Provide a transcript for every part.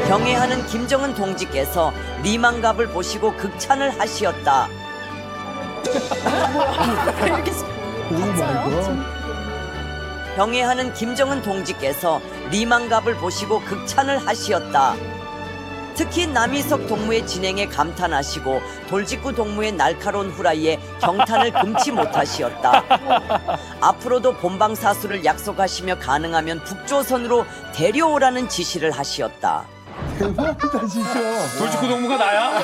경애하는 김정은 동지께서 리만갑을 보시고 극찬을 하시었다. 경애하는 김정은 동지께서 리만갑을 보시고 극찬을 하시었다. 특히 남이석 동무의 진행에 감탄하시고 돌직구 동무의 날카로운 후라이에 경탄을 금치 못하시었다. 앞으로도 본방사수를 약속하시며 가능하면 북조선으로 데려오라는 지시를 하시었다. 대박이다 진짜. 돌직구 동무가 나야?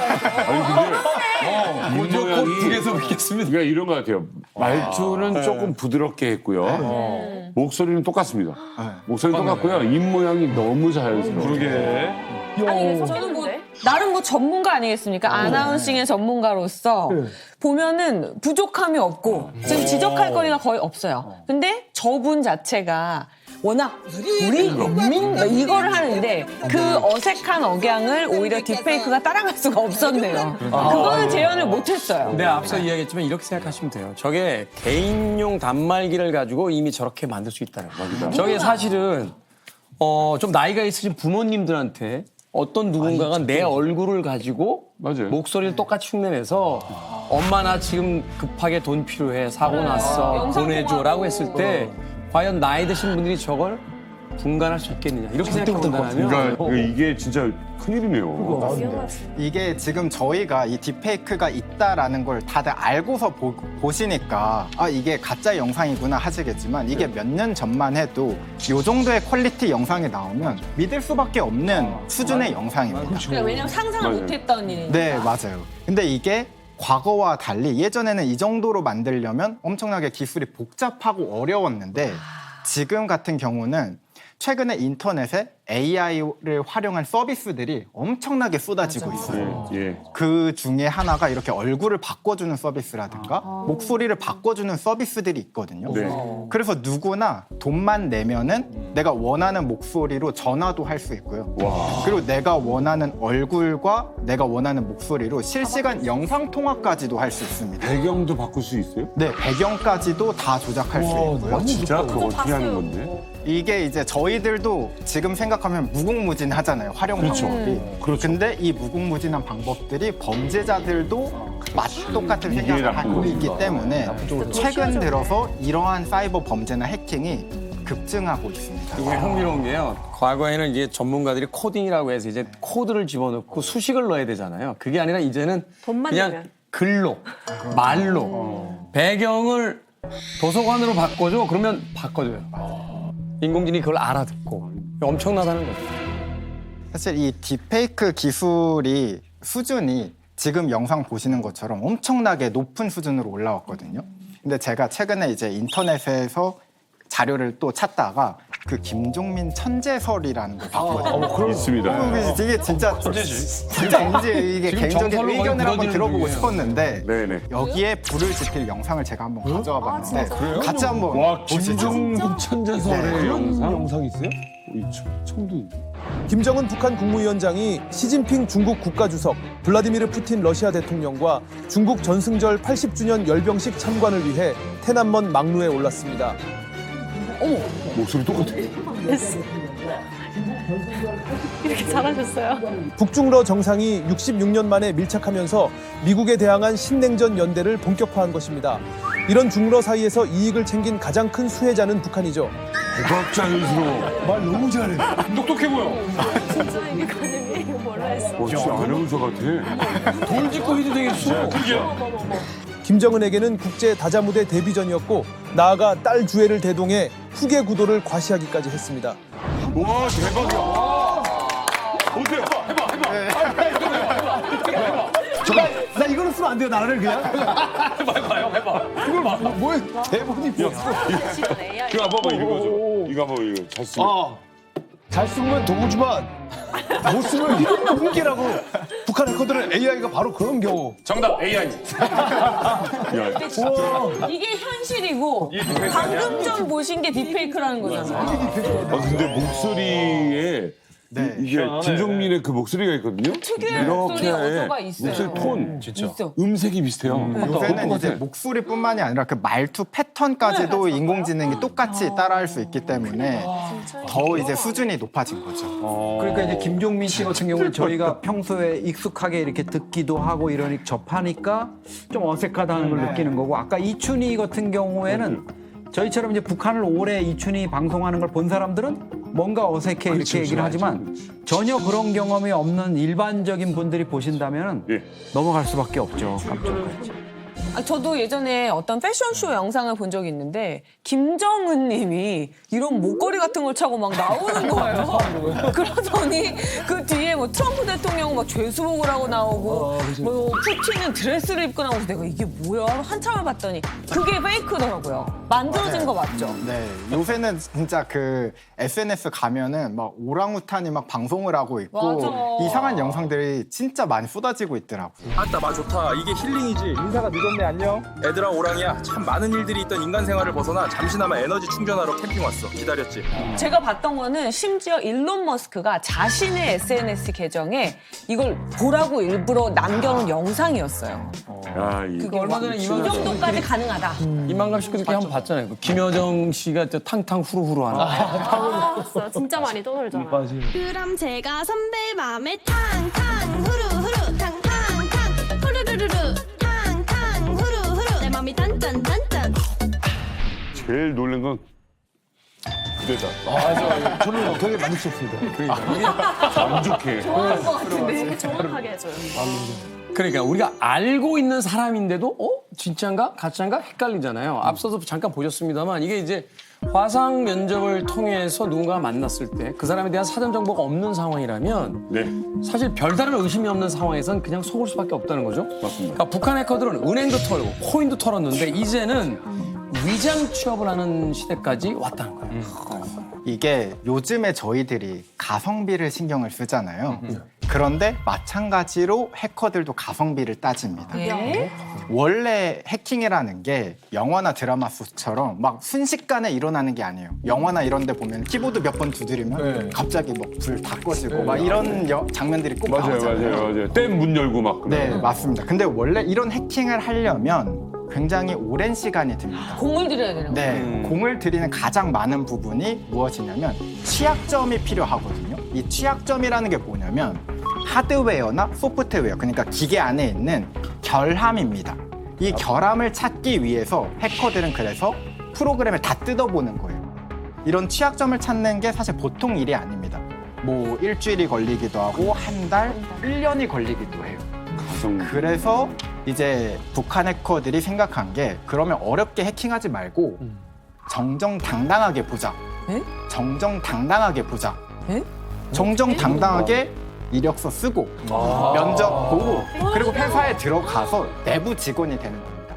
아니 근데 곧 북에서 뵙겠습니다. 그러니까 이런 것 같아요. 말투는 조금 부드럽게 했고요. 목소리는 똑같습니다. 목소리는 똑같고요. 입 모양이 너무 자연스러워요. 그러게. 저는 뭐 나름 뭐 전문가 아니겠습니까? 아나운싱의 전문가로서 보면은 부족함이 없고 지금 지적할 거리가 거의 없어요. 근데 저분 자체가 워낙 우리 국민 이거를 하는데 그 어색한 억양을 오히려 딥페이크가 따라갈 수가 없었네요. 그거는 재현을 못했어요. 네, 앞서 이야기했지만 이렇게 생각하시면 돼요. 저게 개인용 단말기를 가지고 이미 저렇게 만들 수 있다는 거예요. 저게 사실은 좀 나이가 있으신 부모님들한테 어떤 누군가가 내 얼굴을 가지고 맞아요. 목소리를 똑같이 흉내내서 엄마 나 지금 급하게 돈 필요해 사고 났어 보내줘라고 했을 때 과연 나이 드신 분들이 저걸 분간할 수 있겠느냐 이렇게 생각해본다면 그러니까 이게 진짜 큰일이네요. 이게 지금 저희가 이 딥페이크가 있다라는 걸 다들 알고서 보시니까 아 이게 가짜 영상이구나 하시겠지만 이게 몇 년 전만 해도 이 정도의 퀄리티 영상이 나오면 믿을 수밖에 없는 수준의 영상입니다. 그러니까 왜냐면 상상을 맞아요. 못했던 일이니까. 네, 맞아요. 근데 이게 과거와 달리 예전에는 이 정도로 만들려면 엄청나게 기술이 복잡하고 어려웠는데 지금 같은 경우는 최근에 인터넷에 AI를 활용한 서비스들이 엄청나게 쏟아지고 있어요. 예. 그 중에 하나가 이렇게 얼굴을 바꿔주는 서비스라든가 목소리를 바꿔주는 서비스들이 있거든요. 네. 그래서 누구나 돈만 내면은 내가 원하는 목소리로 전화도 할 수 있고요. 와. 그리고 내가 원하는 얼굴과 내가 원하는 목소리로 실시간 영상 통화까지도 할 수 있습니다. 배경도 바꿀 수 있어요? 네, 배경까지도 다 조작할 수 있고요. 진짜 그거 어떻게 하는 건데? 이게 이제 저희들도 지금 생각하면 무궁무진하잖아요. 활용 방법이. 그렇죠. 근데 이 무궁무진한 방법들이 범죄자들도 똑같은 생각을 나쁜 하고 거지. 있기 때문에 최근 들어서 이러한 사이버 범죄나 해킹이 급증하고 있습니다. 이게 흥미로운 게요. 과거에는 이제 전문가들이 코딩이라고 해서 이제 코드를 집어넣고 수식을 넣어야 되잖아요. 그게 아니라 이제는 돈만 그냥 내면. 글로, 말로, 배경을 도서관으로 바꿔줘. 그러면 바꿔줘요. 인공지능이 그걸 알아듣고 엄청나다는 거죠. 사실 이 딥페이크 기술이 수준이 지금 영상 보시는 것처럼 엄청나게 높은 수준으로 올라왔거든요. 근데 제가 최근에 이제 인터넷에서 자료를 또 찾다가 그 김종민 천재설이라는 걸 봤거든요. 있습니다. 이게 진짜 이게 지금 개인적인 정설로 거의 의견을 한번 부러지는 들어보고 중이에요. 싶었는데 네네. 여기에 불을 지필 영상을 제가 한번 가져와 봤는데 같이 한번 와, 보시죠. 김종국 천재설의 영상? 영상 있어요? 처음도 있네. 김정은 북한 국무위원장이 시진핑 중국 국가주석, 블라디미르 푸틴 러시아 대통령과 중국 전승절 80주년 열병식 참관을 위해 테난먼 막루에 올랐습니다. 목소리 똑같아. 이렇게 잘하셨어요? 북중러 정상이 66년 만에 밀착하면서 미국에 대항한 신냉전 연대를 본격화한 것입니다. 이런 중러 사이에서 이익을 챙긴 가장 큰 수혜자는 북한이죠. 대박 자연스러워. 말 너무 잘해. 똑똑해 보여. 진짜 이게 가능해? 이거 몰라 했어. 진짜 아나운서 같아. 돌직구 해도 되겠어. 김정은에게는 국제 다자무대 데뷔전이었고 나아가 딸 주애를 대동해 후계 구도를 과시하기까지 했습니다. 와, 대박이야. 어때요? 나 이거는 쓰면 안 돼요, 나를 그냥? 해봐. 이걸 뭐야, 대본이 뭐야. 이거 한번 읽어줘. 이거 한번 읽어. 잘 쓰고. 잘 쓰면 도구지만 못 쓰면 이런 훈계라고. 북한 해커들은 AI가 바로 그런 경우. 정답 AI. 야, 이게 현실이고 방금 전 보신 게 딥페이크라는 거잖아요. 근데 목소리에 네. 이게 김종민의 그 목소리가 있거든요. 특유의 목소리 어조가 있어요. 목소리 톤, 있어. 음색이 비슷해요. 요새는 똑같아. 이제 목소리뿐만이 아니라 그 말투 패턴까지도 인공지능이 똑같이 따라할 수 있기 때문에 더 이제 수준이 높아진 거죠. 그러니까 이제 김종민 씨 같은 경우는 저희가 평소에 익숙하게 이렇게 듣기도 하고 이러니 접하니까 좀 어색하다는 걸 느끼는 거고 아까 이춘희 같은 경우에는 저희처럼 이제 북한을 오래 이춘희 방송하는 걸 본 사람들은 뭔가 어색해 이렇게 얘기를 하지만 전혀 그런 경험이 없는 일반적인 분들이 보신다면 예. 넘어갈 수밖에 없죠. 깜짝 놀랐지. 저도 예전에 어떤 패션쇼 영상을 본 적이 있는데 김정은 님이 이런 목걸이 같은 걸 차고 막 나오는 거예요. 그러더니 그 뒤에 뭐 트럼프 대통령은 막 죄수복을 하고 나오고 뭐 푸틴은 드레스를 입고 나오고 내가 이게 뭐야? 한참을 봤더니 그게 페이크더라고요. 만들어진 거 맞죠? 네, 요새는 진짜 그 SNS 가면은 막 오랑우탄이 막 방송을 하고 있고 맞아. 이상한 영상들이 진짜 많이 쏟아지고 있더라고요. 아따 마 좋다. 이게 힐링이지. 인사가 늦었네. 안녕. 애들아 오랑이야. 참 많은 일들이 있던 인간 생활을 벗어나 잠시나마 에너지 충전하러 캠핑 왔어. 기다렸지. 제가 봤던 거는 심지어 일론 머스크가 자신의 SNS 계정에 이걸 보라고 일부러 남겨놓은 영상이었어요. 야, 이 그게 얼마 전에 이 정도까지 가능하다. 이만감 씨 그렇게 한번 봤잖아요. 그 김여정 씨가 저 탕탕 후루후루 하는 거. 봤어. 진짜 많이 떠놀잖아. 그럼 제가 선배 맘에 탕탕 후루후루 탕탕탕 후루루루루 탕탕 후루후루 내 맘이 단짠단짠. 제일 놀란 건 그대다. 저는 되게 만족스럽습니다. 만족해. 좋아할 것 같은데. 정확하게 해줘요. 그러니까 우리가 알고 있는 사람인데도 진짜인가 가짜인가 헷갈리잖아요. 앞서서 잠깐 보셨습니다만 이게 이제 화상 면접을 통해서 누군가가 만났을 때 그 사람에 대한 사전 정보가 없는 상황이라면 네, 사실 별다른 의심이 없는 상황에선 그냥 속을 수밖에 없다는 거죠. 맞습니다. 그러니까 북한 해커들은 은행도 털고 코인도 털었는데 이제는 위장 취업을 하는 시대까지 왔다는 거예요. 이게 요즘에 저희들이 가성비를 신경을 쓰잖아요. 그런데 마찬가지로 해커들도 가성비를 따집니다. 예? 원래 해킹이라는 게 영화나 드라마 속처럼 막 순식간에 일어나는 게 아니에요. 영화나 이런 데 보면 키보드 몇 번 두드리면 갑자기 막 불 다 꺼지고 막 이런 장면들이 꼭 나오잖아요. 댐 문 열고 막 그래. 네, 맞습니다. 근데 원래 이런 해킹을 하려면 굉장히 오랜 시간이 듭니다. 공을 들여야 되는 거예요. 네, 공을 들이는 가장 많은 부분이 무엇이냐면 취약점이 필요하거든요. 이 취약점이라는 게 뭐냐면 하드웨어나 소프트웨어, 그러니까 기계 안에 있는 결함입니다. 이 결함을 찾기 위해서 해커들은 그래서 프로그램을 다 뜯어보는 거예요. 이런 취약점을 찾는 게 사실 보통 일이 아닙니다. 뭐 일주일이 걸리기도 하고 한 달, 1년이 걸리기도 해요. 그래서 이제 북한 해커들이 생각한 게 그러면 어렵게 해킹하지 말고 정정당당하게 보자. 에? 정정당당하게 보자. 에? 정정당당하게 이력서 쓰고 면접 보고 그리고 회사에 들어가서 내부 직원이 되는 겁니다.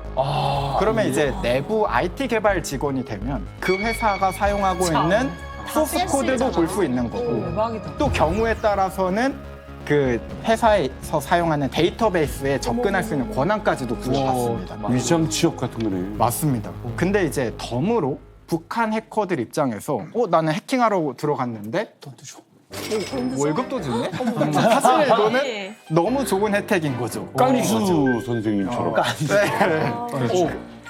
그러면 이제 내부 IT 개발 직원이 되면 그 회사가 사용하고 있는 소스 코드도 볼 수 있는 거고 대박이다. 또 경우에 따라서는 그 회사에서 사용하는 데이터베이스에 접근할 수 있는 권한까지도 부여받습니다. 위장 취업 같은 거네. 맞습니다. 근데 이제 덤으로 북한 해커들 입장에서 나는 해킹하러 들어갔는데 월급도 주네? 사실 이거는 너무 좋은 혜택인 거죠. 깐수 선생님처럼.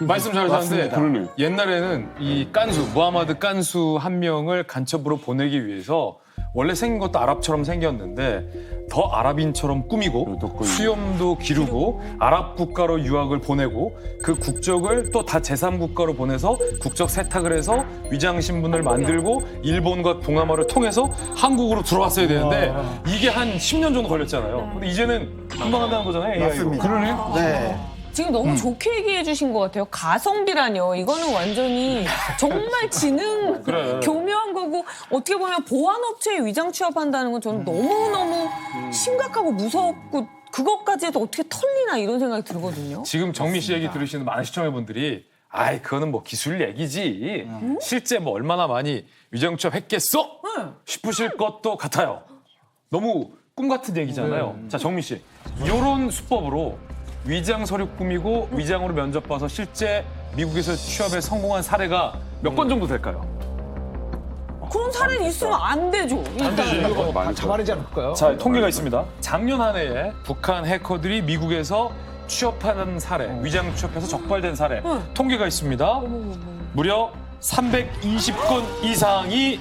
말씀 잘하셨는데 그러네. 옛날에는 이 깐수, 무하마드 깐수 한 명을 간첩으로 보내기 위해서 원래 생긴 것도 아랍처럼 생겼는데 더 아랍인처럼 꾸미고 수염도 기르고 아랍 국가로 유학을 보내고 그 국적을 또 다 제3국가로 보내서 국적 세탁을 해서 위장 신분을 만들고 일본과 동남아를 통해서 한국으로 들어왔어야 되는데 이게 한 10년 정도 걸렸잖아요. 근데 이제는 금방 한다는 거잖아요. AI로. 맞습니다. 그러네. 네. 지금 너무 좋게 얘기해 주신 것 같아요. 가성비라뇨. 이거는 완전히 정말 지능 그래. 교묘한 거고 어떻게 보면 보안업체에 위장 취업한다는 건 저는 너무너무 심각하고 무섭고 그것까지 해도 어떻게 털리나 이런 생각이 들거든요. 지금 정민 씨 얘기 들으시는 많은 시청자분들이 아이 그거는 뭐 기술 얘기지 실제 뭐 얼마나 많이 위장 취업했겠어? 싶으실 것도 같아요. 너무 꿈 같은 얘기잖아요. 자 정민 씨, 이런 수법으로 위장 서류 꾸미고 위장으로 면접 봐서 실제 미국에서 취업에 성공한 사례가 몇 건 정도 될까요? 그런 사례는 있으면 안 되죠. 일단. 잡아내지 않을까요? 자, 통계가 있습니다. 작년 한 해에 북한 해커들이 미국에서 취업하는 사례, 위장 취업해서 적발된 사례 통계가 있습니다. 무려 320건 이상이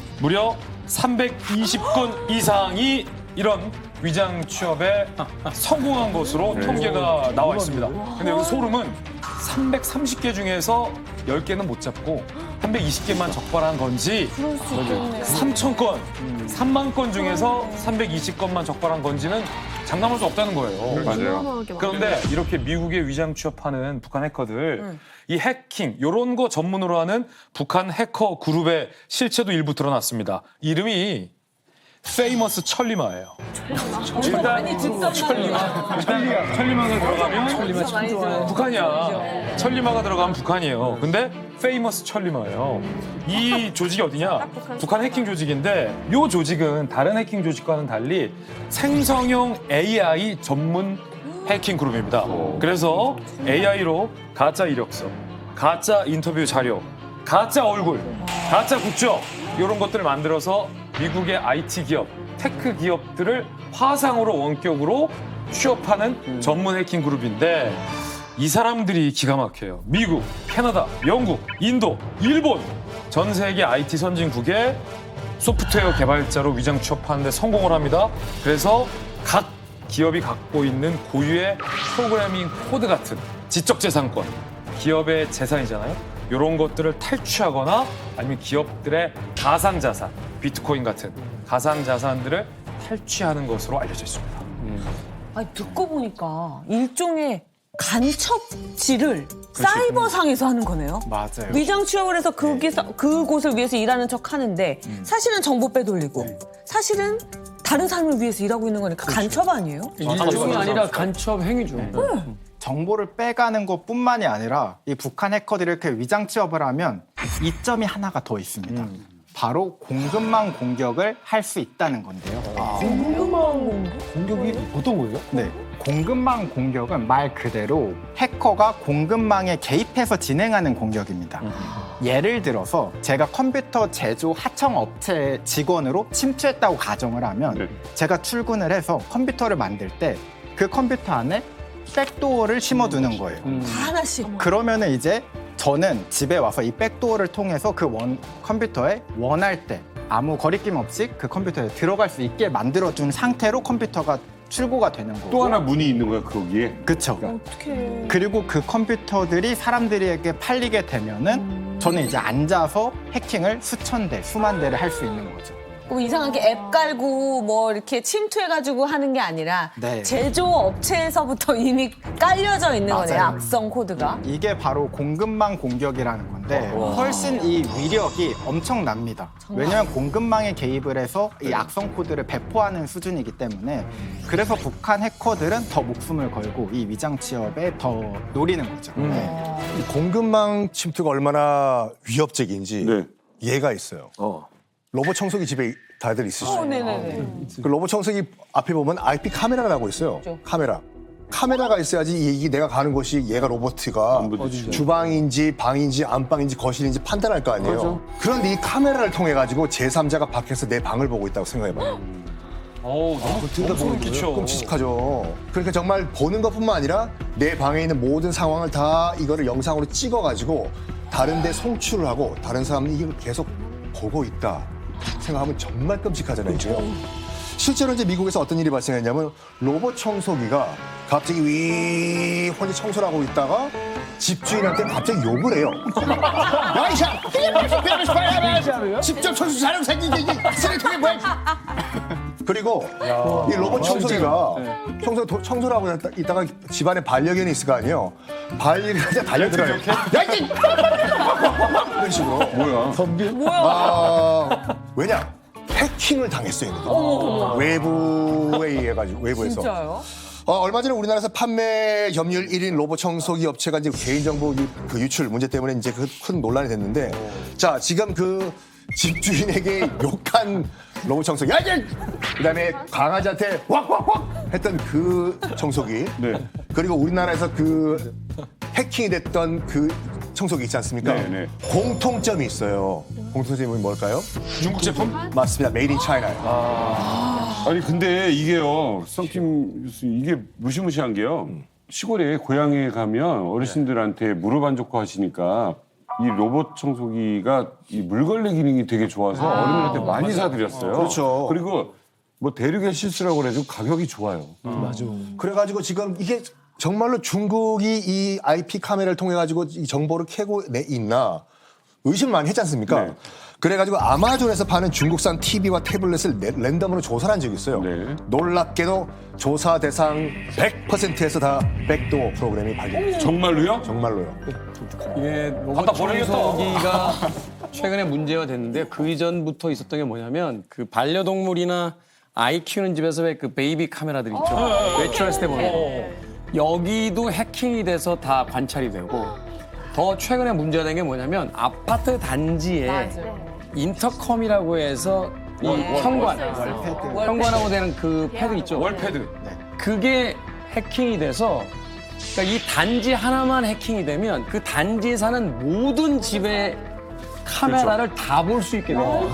이런 위장 취업에 성공한 것으로 통계가 나와 있습니다. 근데 여기 소름은 330개 중에서 10개는 못 잡고 320개만 적발한 건지 3,000건, 3만 건 중에서 320건만 적발한 건지는 장담할 수 없다는 거예요. 맞아요. 그런데 이렇게 미국에 위장 취업하는 북한 해커들 이 해킹 이런 거 전문으로 하는 북한 해커 그룹의 실체도 일부 드러났습니다. 이름이 페이머스 천리마예요. 많이 듣던 천리마가 들어가면 북한이야. 천리마가 들어가면 북한이에요. 근데 페이머스 천리마예요. 이 조직이 어디냐? 북한 해킹 조직인데 이 조직은 다른 해킹 조직과는 달리 생성형 AI 전문 해킹 그룹입니다. 그래서 AI로 가짜 이력서, 가짜 인터뷰 자료, 가짜 얼굴, 가짜 국적 이런 것들을 만들어서 미국의 IT 기업, 테크 기업들을 화상으로 원격으로 취업하는 전문 해킹 그룹인데 이 사람들이 기가 막혀요. 미국, 캐나다, 영국, 인도, 일본 전 세계 IT 선진국의 소프트웨어 개발자로 위장 취업하는 데 성공을 합니다. 그래서 각 기업이 갖고 있는 고유의 프로그래밍 코드 같은 지적재산권, 기업의 재산이잖아요. 이런 것들을 탈취하거나 아니면 기업들의 가상자산, 비트코인 같은 가상자산들을 탈취하는 것으로 알려져 있습니다. 아니, 듣고 보니까 일종의 간첩질을 사이버상에서 하는 거네요. 맞아요. 위장 취업을 해서 그곳을 위해서 일하는 척 하는데 사실은 정보 빼돌리고 사실은 다른 사람을 위해서 일하고 있는 거니까 간첩 아니에요? 일종이 아니라 간첩 행위죠. 정보를 빼가는 것뿐만이 아니라 이 북한 해커들이 이렇게 위장 취업을 하면 이점이 하나가 더 있습니다. 바로 공급망 공격을 할 수 있다는 건데요. 공격이 어떤 거예요? 네. 공급망 공격은 말 그대로 해커가 공급망에 개입해서 진행하는 공격입니다. 예를 들어서 제가 컴퓨터 제조 하청업체 직원으로 침투했다고 가정을 하면 제가 출근을 해서 컴퓨터를 만들 때 그 컴퓨터 안에 백도어를 심어두는 거예요. 하나씩. 그러면은 이제 저는 집에 와서 이 백도어를 통해서 그 컴퓨터에 원할 때 아무 거리낌 없이 그 컴퓨터에 들어갈 수 있게 만들어준 상태로 컴퓨터가 출고가 되는 거고. 또 하나 문이 있는 거야 거기에. 그렇죠. 어떡해. 그리고 그 컴퓨터들이 사람들에게 팔리게 되면은 저는 이제 앉아서 해킹을 수천 대, 수만 대를 할 수 있는 거죠. 뭐 이상하게 앱 깔고 뭐 이렇게 침투해가지고 하는 게 아니라 네. 제조업체에서부터 이미 깔려져 있는 거네요. 맞아요. 악성 코드가. 이게 바로 공급망 공격이라는 건데 훨씬 이 위력이 엄청납니다. 왜냐하면 공급망에 개입을 해서 이 악성 코드를 배포하는 수준이기 때문에 그래서 북한 해커들은 더 목숨을 걸고 이 위장 취업에 더 노리는 거죠. 네. 이 공급망 침투가 얼마나 위협적인지 네. 예가 있어요. 로봇 청소기 집에 다들 있으시죠? 네네네. 그 로봇 청소기 앞에 보면 IP 카메라라고 있어요. 카메라가 있어야지 이게 내가 가는 곳이 얘가 로봇가 주방인지 방인지 안방인지 거실인지 판단할 거 아니에요. 그런데 이 카메라를 통해 가지고 제3자가 밖에서 내 방을 보고 있다고 생각해봐요. 너무 소름 끼쳐. 끔찍하죠. 그러니까 정말 보는 것뿐만 아니라 내 방에 있는 모든 상황을 다 이거를 영상으로 찍어가지고 다른 데 송출을 하고 다른 사람이 이걸 계속 보고 있다 생각하면 정말 끔찍하잖아요. 실제로 이제 미국에서 어떤 일이 발생했냐면 로봇 청소기가 갑자기 혼자 청소를 하고 있다가 집주인한테 갑자기 욕을 해요. 야, 이샤! 직접 청소 잘하고 생긴 게 쓰레기통에 뭐야? 그리고 이 로봇 청소기가 청소를 하고 있다가 집안에 반려견이 있을 거 아니에요. 반려견한테 달려들어요. 야, 이게! 이런 식으로. 뭐야? 왜냐? 해킹을 당했어요. 외부에 의해 가지고 외부에서. 진짜요? 얼마 전에 우리나라에서 판매 점유율 1인 로봇 청소기 업체가 이제 개인정보 그 유출 문제 때문에 이제 그 큰 논란이 됐는데, 자 지금 그 집주인에게 욕한 로봇 청소기, 야 이제 그다음에 강아지한테 왁왁왁 했던 그 청소기, 그리고 우리나라에서 그 해킹이 됐던 그 청소기 있지 않습니까? 네. 공통점이 있어요. 공통점이 뭘까요? 중국 제품? 맞습니다. 메이드 인 차이나예요. 아니 근데 이게요, 썬킴 교수님, 이게 무시무시한 게요. 시골에 고향에 가면 어르신들한테 무릎 안 좋고 하시니까 이 로봇 청소기가 이 물걸레 기능이 되게 좋아서 어른들한테 많이 사드렸어요. 그렇죠. 그리고 뭐 대륙의 실수라고 그래도 가격이 좋아요. 맞아. 그래가지고 지금 이게 정말로 중국이 이 IP 카메라를 통해 가지고 이 정보를 캐고 있나 의심 많이 했지 않습니까? 네. 그래가지고 아마존에서 파는 중국산 TV와 태블릿을 랜덤으로 조사한 적이 있어요. 네. 놀랍게도 조사 대상 100%에서 다 백도어 프로그램이 발견됐어요. 정말로요? 정말로요. 이게 로봇 갖다 버리겠다. 청소기가 최근에 문제가 됐는데 그 이전부터 있었던 게 뭐냐면 그 반려동물이나 아이 키우는 집에서 왜 그 베이비 카메라들 있죠. 외출했을 때 보면 여기도 해킹이 돼서 다 관찰이 되고 더 최근에 문제가 된 게 뭐냐면 아파트 단지에 인터컴이라고 해서 이 현관하고 되는 그 패드 있죠. 월패드. 그게 해킹이 돼서 그러니까 이 단지 하나만 해킹이 되면 그 단지에 사는 모든 집의 카메라를 다 볼 수 있게 돼요.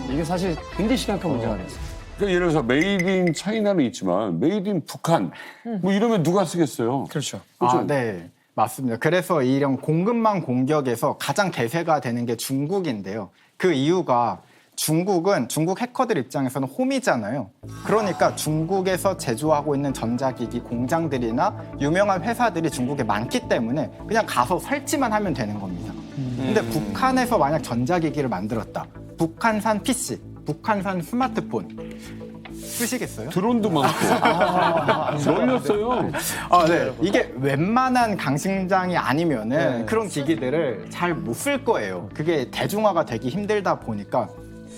이게 사실 굉장히 심각한 문제가 됐어요. 그러니까 예를 들어서 메이드 인 차이나는 있지만 메이드 인 북한 뭐 이러면 누가 쓰겠어요? 그렇죠. 네. 맞습니다. 그래서 이런 공급망 공격에서 가장 대세가 되는 게 중국인데요. 그 이유가 중국은 중국 해커들 입장에서는 홈이잖아요. 그러니까 중국에서 제조하고 있는 전자기기 공장들이나 유명한 회사들이 중국에 많기 때문에 그냥 가서 설치만 하면 되는 겁니다. 근데 북한에서 만약 전자기기를 만들었다. 북한산 PC, 북한산 스마트폰 쓰시겠어요? 드론도 많고 널렸어요. 네. 이게 웬만한 강심장이 아니면은 그런 기기들을 잘 못 쓸 거예요. 그게 대중화가 되기 힘들다 보니까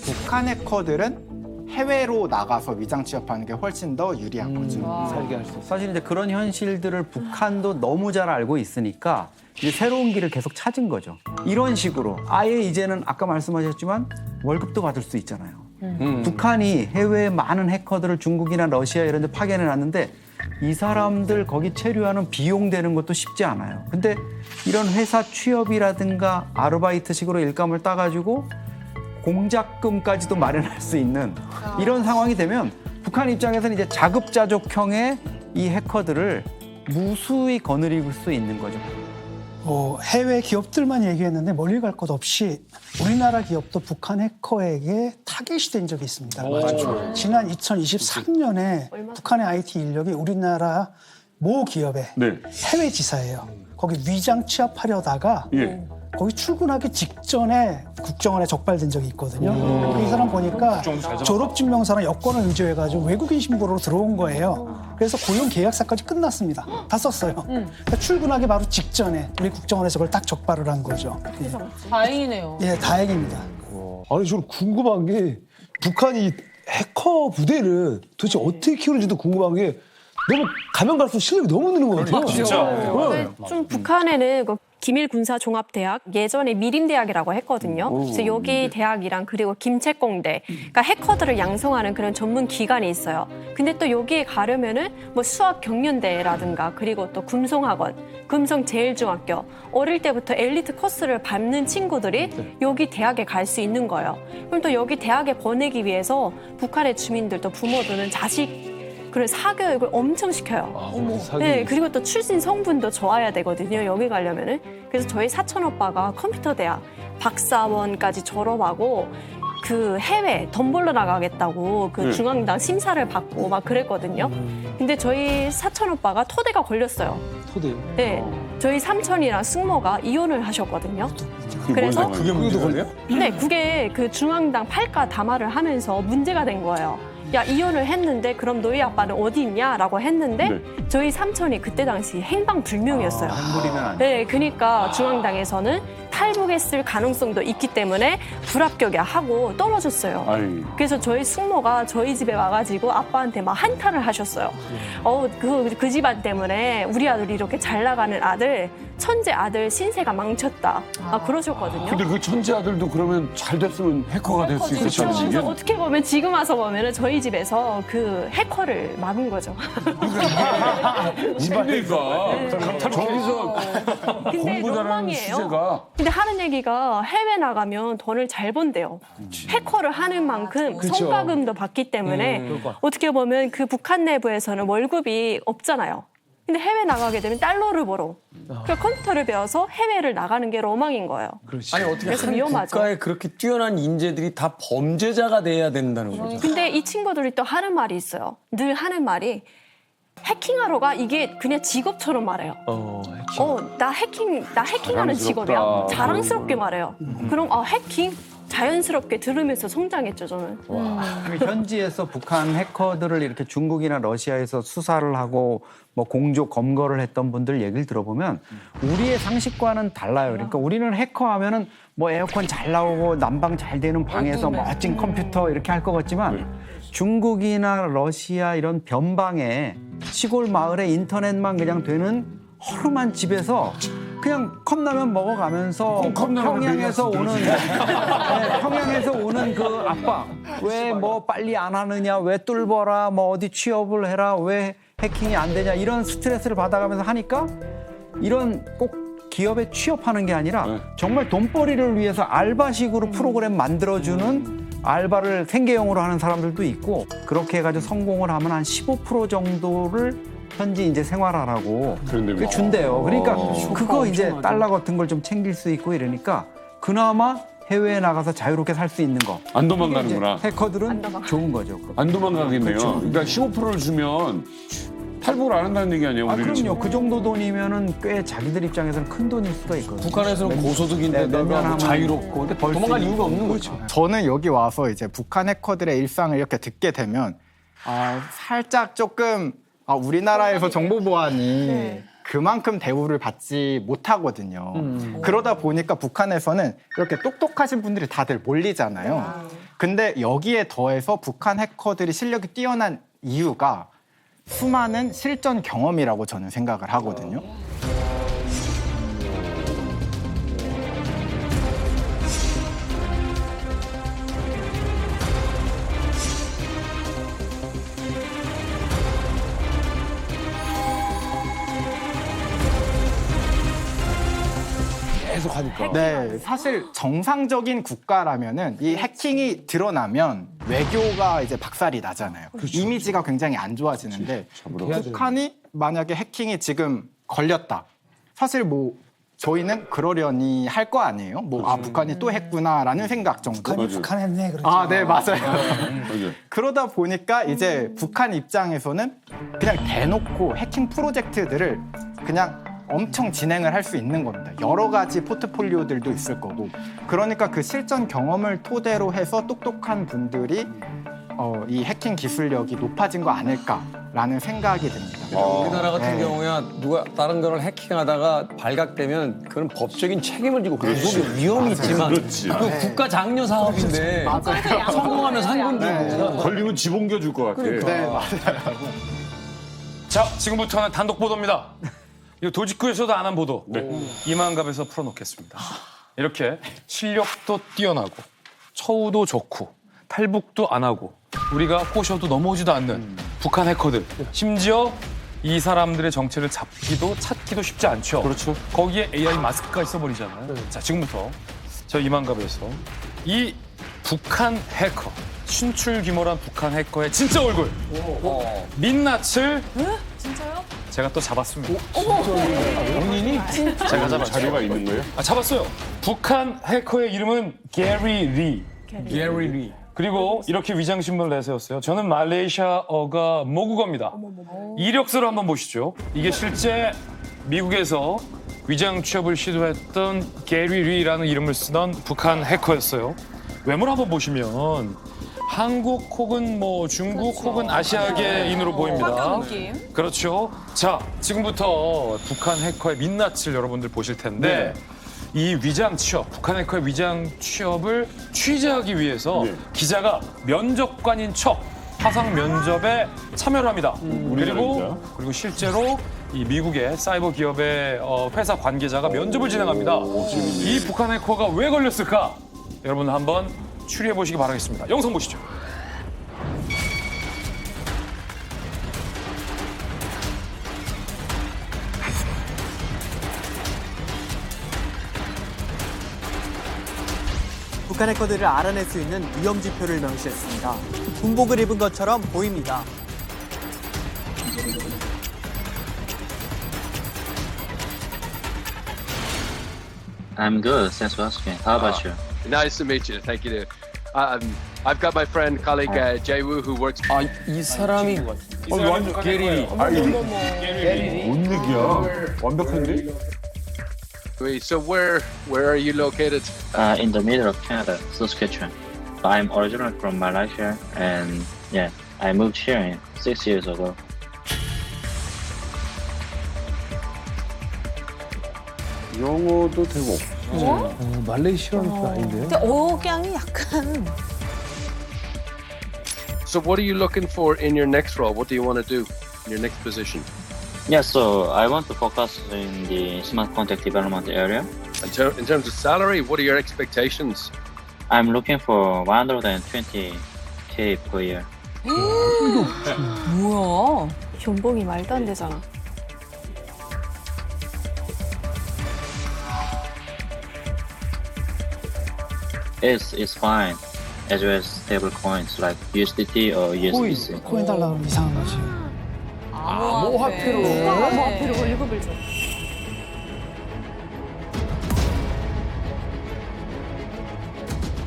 북한 해커들은 해외로 나가서 위장 취업하는 게 훨씬 더 유리한 거죠. 사실 이제 그런 현실들을 북한도 너무 잘 알고 있으니까 이제 새로운 길을 계속 찾은 거죠. 이런 식으로 아예 이제는 아까 말씀하셨지만 월급도 받을 수 있잖아요. 북한이 해외에 많은 해커들을 중국이나 러시아 이런 데 파견해 놨는데 이 사람들 거기 체류하는 비용 되는 것도 쉽지 않아요. 근데 이런 회사 취업이라든가 아르바이트식으로 일감을 따가지고 공작금까지도 마련할 수 있는 이런 상황이 되면 북한 입장에서는 이제 자급자족형의 이 해커들을 무수히 거느릴 수 있는 거죠. 해외 기업들만 얘기했는데 멀리 갈 것 없이 우리나라 기업도 북한 해커에게 타겟이 된 적이 있습니다. 지난 2023년에 북한의 IT 인력이 우리나라 모 기업의 해외 지사예요. 거기 위장 취업하려다가 거기 출근하기 직전에 국정원에 적발된 적이 있거든요. 이 사람 보니까 졸업증명서랑 여권을 의조해가지고 외국인 신분으로 들어온 거예요. 그래서 고용 계약서까지 끝났습니다. 다 썼어요. 그러니까 출근하기 바로 직전에 우리 국정원에서 그걸 딱 적발을 한 거죠. 다행이네요. 예, 다행입니다. 아니 저는 궁금한 게 북한이 해커 부대를 도대체 어떻게 키우는지도 궁금한 게 너무 가면 갈수록 실력이 너무 느는 것 같아요. 진짜. 좀 북한에는 그 기밀군사종합대학 예전에 미림대학이라고 했거든요. 그래서 여기 대학이랑 그리고 김책공대, 그러니까 해커들을 양성하는 그런 전문 기관이 있어요. 근데 또 여기에 가려면은 뭐 수학경연대라든가 그리고 또 금송학원, 금성제일중학교 어릴 때부터 엘리트 코스를 밟는 친구들이 여기 대학에 갈 수 있는 거예요. 그럼 또 여기 대학에 보내기 위해서 북한의 주민들도 부모들은 자식 그런 사교육을 엄청 시켜요. 네, 그리고 또 출신 성분도 좋아야 되거든요. 여기 가려면은. 그래서 저희 사촌 오빠가 컴퓨터 대학 박사원까지 졸업하고 그 해외 돈 벌러 나가겠다고 그 중앙당 심사를 받고 막 그랬거든요. 근데 저희 사촌 오빠가 토대가 걸렸어요. 토대요? 네, 저희 삼촌이랑 숙모가 이혼을 하셨거든요. 그래서 그게 문제예요? 네, 그게 그 중앙당 팔가 담화를 하면서 문제가 된 거예요. 야, 이혼을 했는데 그럼 너희 아빠는 어디 있냐라고 했는데 저희 삼촌이 그때 당시 행방불명이었어요. 행불이면 안 네, 그러니까 중앙당에서는 탈북했을 가능성도 있기 때문에 불합격이야 하고 떨어졌어요. 그래서 저희 숙모가 저희 집에 와가지고 아빠한테 막 한탄을 하셨어요. 그 집안 때문에 우리 아들이 이렇게 잘 나가는 아들 천재 아들 신세가 망쳤다. 그러셨거든요. 근데 그 천재 아들도 그러면 잘 됐으면 해커가 될 수 있었잖아요. 그래서 이게. 어떻게 보면 지금 와서 보면은 저희 집에서 그 해커를 막은 거죠. 그러니까 저기서 근데 공부 잘하는 로망이에요. 시세가 근데 하는 얘기가 해외 나가면 돈을 잘 번대요. 해커를 하는 만큼 성과금도 받기 때문에 어떻게 보면 그 북한 내부에서는 월급이 없잖아요. 근데 해외 나가게 되면 달러를 벌어. 그러니까 컴퓨터를 배워서 해외를 나가는 게 로망인 거예요. 아니 어떻게 그래서 한 위험하죠. 국가에 그렇게 뛰어난 인재들이 다 범죄자가 돼야 된다는 거죠. 근데 이 친구들이 또 하는 말이 있어요. 늘 하는 말이 해킹하러가 이게 그냥 직업처럼 말해요. 나 해킹하는 직업이야. 자랑스럽게 말해요. 그럼 해킹? 자연스럽게 들으면서 성장했죠, 저는. 현지에서 북한 해커들을 이렇게 중국이나 러시아에서 수사를 하고 뭐 공조 검거를 했던 분들 얘기를 들어보면 우리의 상식과는 달라요. 그러니까 우리는 해커하면은 뭐 에어컨 잘 나오고 난방 잘 되는 방에서 멋진 컴퓨터 이렇게 할 것 같지만 중국이나 러시아 이런 변방에 시골 마을에 인터넷만 그냥 되는 허름한 집에서 그냥 컵라면 먹어가면서 평양에서 오는 그 아빠 왜 뭐 빨리 안 하느냐, 왜 뚫어라, 뭐 어디 취업을 해라, 왜 해킹이 안 되냐 이런 스트레스를 받아가면서 하니까 이런 꼭 기업에 취업하는 게 아니라 정말 돈벌이를 위해서 알바식으로 프로그램 만들어주는 알바를 생계형으로 하는 사람들도 있고 그렇게 해가지고 성공을 하면 한 15% 정도를 현지 이제 생활하라고 그게 준대요. 그러니까 그거 이제 달러 같은 걸 좀 챙길 수 있고 이러니까 그나마 해외에 나가서 자유롭게 살 수 있는 거. 안 도망가는구나. 해커들은 좋은 거죠. 안 도망가겠네요. 그렇죠. 그러니까 15%를 주면 탈북을 안 한다는 얘기 아니에요? 우리는 그럼요. 지금. 그 정도 돈이면은 꽤 자기들 입장에서는 큰 돈일 수가 있거든요. 북한에서는 고소득인데 자유롭고 근데 도망갈 이유가 없는 거죠. 저는 여기 와서 이제 북한 해커들의 일상을 이렇게 듣게 되면 살짝 조금 우리나라에서 정보 보안이 그만큼 대우를 받지 못하거든요. 그러다 보니까 북한에서는 이렇게 똑똑하신 분들이 다들 몰리잖아요. 근데 여기에 더해서 북한 해커들이 실력이 뛰어난 이유가 수많은 실전 경험이라고 저는 생각을 하거든요. 계속 하니까. 네, 사실 정상적인 국가라면은 이 해킹이 드러나면 외교가 이제 박살이 나잖아요. 이미지가 굉장히 안 좋아지는데 북한이 만약에 해킹이 지금 걸렸다. 사실 뭐 저희는 그러려니 할 거 아니에요. 북한이 또 했구나라는 생각 정도. 북한 했네, 그렇죠. 네, 맞아요. 그러다 보니까 이제 북한 입장에서는 그냥 대놓고 해킹 프로젝트들을 그냥 엄청 진행을 할 수 있는 겁니다. 여러 가지 포트폴리오들도 있을 거고. 그러니까 그 실전 경험을 토대로 해서 똑똑한 분들이 이 해킹 기술력이 높아진 거 아닐까라는 생각이 듭니다. 우리나라 같은 경우야 누가 다른 거를 해킹하다가 발각되면 그건 법적인 책임을 지고 그게 위험이 있지만 그 국가 장려 사업인데 성공하면 상금 주고 걸리면 집 옮겨줄 것 같아. 네, 맞아요. 자, 지금부터는 단독 보도입니다. 이거 도직구에서도 안 한 보도. 이만갑에서 풀어놓겠습니다. 이렇게 실력도 뛰어나고 처우도 좋고 탈북도 안 하고 우리가 꼬셔도 넘어오지도 않는 북한 해커들. 심지어 이 사람들의 정체를 잡기도 찾기도 쉽지 않죠. 그렇죠. 거기에 AI 마스크가 있어버리잖아요. 자, 지금부터 저 이만갑에서 이 북한 해커, 신출귀몰한 북한 해커의 진짜 얼굴, 민낯을 진짜요? 제가 또 잡았습니다. 본인이 제가 잡았어요. 자료가 있는 거예요? 잡았어요. 북한 해커의 이름은 게리 리. 게리 리. 그리고 이렇게 위장신문을 내세웠어요. 저는 말레이시아어가 모국어입니다. 이력서를 한번 보시죠. 이게 실제 미국에서 위장 취업을 시도했던 게리 리라는 이름을 쓰던 북한 해커였어요. 외모를 한번 보시면 한국 혹은 뭐 중국 혹은 아시아계인으로 보입니다. 느낌. 그렇죠. 자, 지금부터 북한 해커의 민낯을 여러분들 보실 텐데 이 위장 취업, 북한 해커의 위장 취업을 취재하기 위해서 기자가 면접관인 척 화상 면접에 참여를 합니다. 그리고 실제로 이 미국의 사이버 기업의 회사 관계자가 면접을 진행합니다. 이 북한 해커가 왜 걸렸을까? 여러분 한번 추리해 보시기 바라겠습니다. 영상 보시죠. 북한 해커들을 알아낼 수 있는 위험 지표를 명시했습니다. 군복을 입은 것처럼 보입니다. I'm good. Thanks for asking. How about you? Nice to meet you. Thank you. I've got my friend, colleague Jay Woo, who works. 아, 이 사람이 완전 게리. 뭔 얘기야? 완벽한데? Wait, so where are you located? In the middle of Canada, Saskatchewan. I'm originally from Malaysia, and yeah, I moved here 6 years ago. 영어도 되고. 말레이시아는 아닌데. 근데 억양이 약간. So what are you looking for in your next role? What do you want to do in your next position? Yeah, so I want to focus in the smart contract development area. In terms of salary, what are your expectations? I'm looking for 120K per year. 뭐야? 연봉이 말도 안 되잖아. It's fine, as well as stable coins like USDT or USDC. 코인 달라고 이상한 거지. 암호화폐로. 암호화폐로 월급을 줘.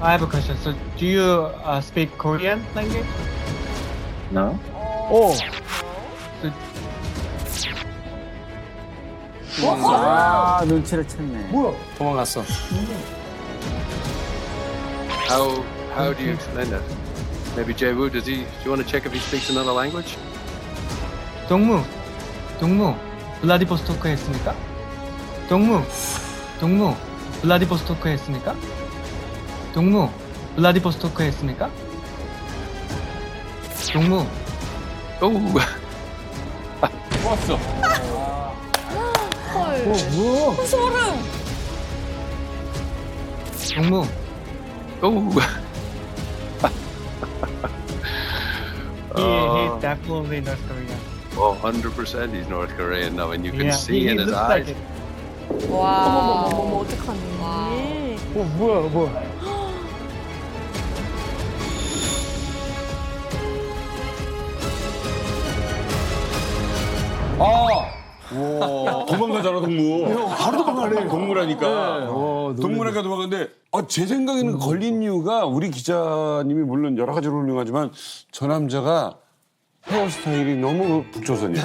I have a question. So, do you speak Korean language? No? Oh. 아, 눈치를 챘네. 뭐야? 도망갔어. How do you explain that? Maybe Jay Woo, do you want to check if he speaks another language? 동무, 블라디보스토크에 했습니까? 동무, 블라디보스토크에 했습니까? 동무, 블라디보스토크에 했습니까? 동무. 오. 좋았어. 헐. 소름. 동무. 오. He definitely North Korean. Oh, 100% he's North Korean now, and you can Yeah, see in his looks eyes. like it. 와. 어머머머머 어떡하니? 뭐야? 도망가잖아, 동무. 바로 도망가네. 동무라니까. 동무라니까 도망가는데, 제 생각에는 걸린 이유가 우리 기자님이 물론 여러 가지로 훌륭하지만 저 남자가 헤어스타일이 너무 북조선이야.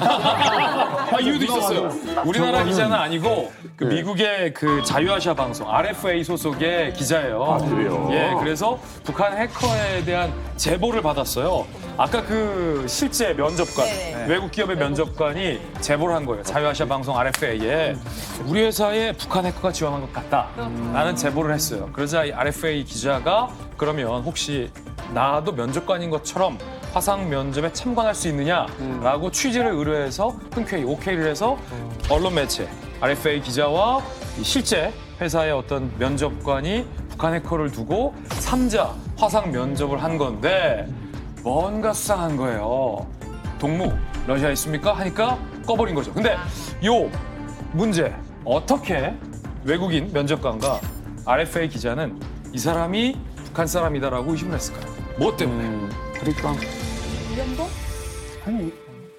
이유도 있었어요. 우리나라 기자는 아니고 그 미국의 그 자유아시아 방송 RFA 소속의 기자예요. 그래요? 예, 그래서 북한 해커에 대한 제보를 받았어요. 아까 그 실제 면접관, 외국 기업의 면접관이 제보를 한 거예요. 자유아시아 방송 RFA에 우리 회사에 북한 해커가 지원한 것 같다. 라는 제보를 했어요. 그러자 이 RFA 기자가 그러면 혹시 나도 면접관인 것처럼 화상 면접에 참관할 수 있느냐라고 취지를 의뢰해서 흔쾌히 오케이를 해서 언론 매체 RFA 기자와 이 실제 회사의 어떤 면접관이 북한 해커를 두고 3자 화상 면접을 한 건데 뭔가 수상한 거예요. 동무 러시아에 있습니까? 하니까 꺼버린 거죠. 근데 요 문제 어떻게 외국인 면접관과 RFA 기자는 이 사람이 북한 사람이다라고 의심을 했을까요? 뭐 때문에? 그러니까. 연봉? 아니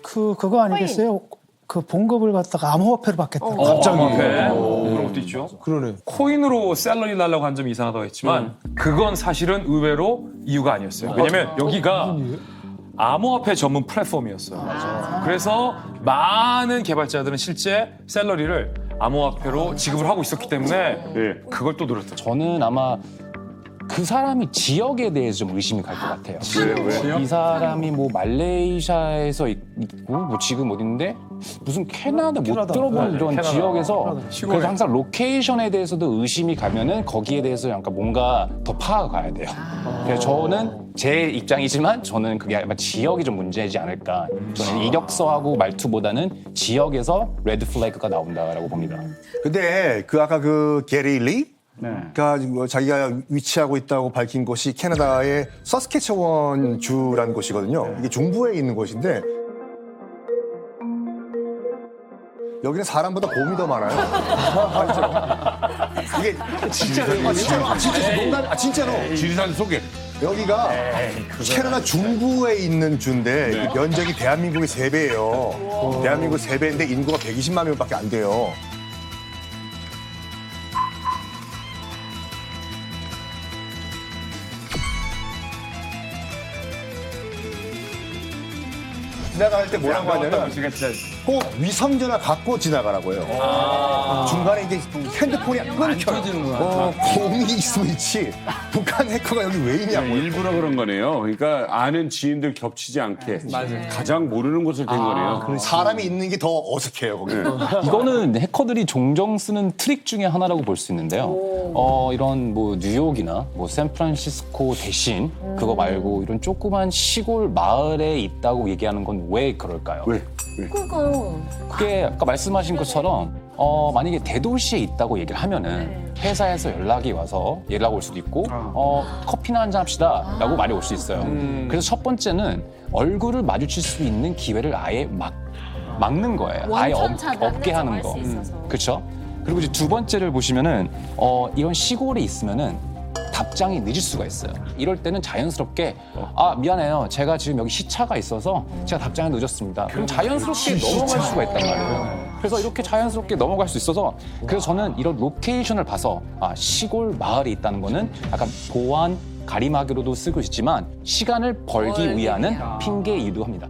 그거 아니겠어요? 그 봉급을 갖다가 암호화폐로 받겠다. 갑자기. 그런 것도 있죠. 그러네. 코인으로 샐러리 달라고 한 점이 이상하다고 했지만 그건 사실은 의외로 이유가 아니었어요. 왜냐면 여기가 암호화폐 전문 플랫폼이었어요. 그래서 많은 개발자들은 실제 샐러리를 암호화폐로 지급을 하고 있었기 때문에 그걸 또 노렸죠. 저는 아마 그 사람이 지역에 대해서 좀 의심이 갈 것 같아요. 왜? 이 사람이 뭐 말레이시아에서 있고 뭐 지금 어딘데 무슨 캐나다 못 들어본 이런 캐나다. 지역에서 그래서 항상 로케이션에 대해서도 의심이 가면은 거기에 대해서 약간 뭔가 더 파악가 가야 돼요. 그래서 저는 제 입장이지만 저는 그게 아마 지역이 좀 문제이지 않을까. 저는 이력서하고 말투보다는 지역에서 레드 플래그가 나온다라고 봅니다. 근데 그 아까 그 게리 리? 그러니까 뭐 자기가 위치하고 있다고 밝힌 곳이 캐나다의 서스케처원 주라는 곳이거든요. 이게 중부에 있는 곳인데 여기는 사람보다 곰이 더 많아요. 이게 진짜로 진짜로 지리산 속에 여기가 캐나다 중부에 있는 주인데 이게 면적이 대한민국의 3배예요. 대한민국 3배인데 인구가 120만 명밖에 안 돼요. 지나갈 때 뭐라고 하냐면 꼭 위성전화 갖고 지나가라고 해요. 중간에 이게 핸드폰이 끊겨. 곰이 있으면 있지. 북한 해커가 여기 왜 있냐고. 일부러 그런 거네요. 그러니까 아는 지인들 겹치지 않게 가장 모르는 곳을 댄 거네요. 사람이 있는 게 더 어색해요, 거기. 이거는 해커들이 종종 쓰는 트릭 중에 하나라고 볼 수 있는데요. 이런 뭐 뉴욕이나 뭐 샌프란시스코 대신 그거 말고 이런 조그만 시골 마을에 있다고 얘기하는 건 왜 그럴까요? 왜? 그러니까요. 그게 아까 말씀하신 것처럼 만약에 대도시에 있다고 얘기를 하면은 회사에서 연락이 와서 연락 올 수도 있고 커피나 한잔 합시다 라고 말이 올 수 있어요. 그래서 첫 번째는 얼굴을 마주칠 수 있는 기회를 아예 막는 거예요. 아예 없게 하는 거. 그렇죠? 그리고 이제 두 번째를 보시면은 이런 시골에 있으면은 답장이 늦을 수가 있어요. 이럴 때는 자연스럽게 미안해요. 제가 지금 여기 시차가 있어서 제가 답장이 늦었습니다. 그럼 자연스럽게 넘어갈 수가 있단 말이에요. 그래서 이렇게 자연스럽게 넘어갈 수 있어서 그래서 저는 이런 로케이션을 봐서 시골 마을에 있다는 거는 약간 보안 가림하기로도 쓰고 있지만 시간을 벌기 위한 핑계이기도 합니다.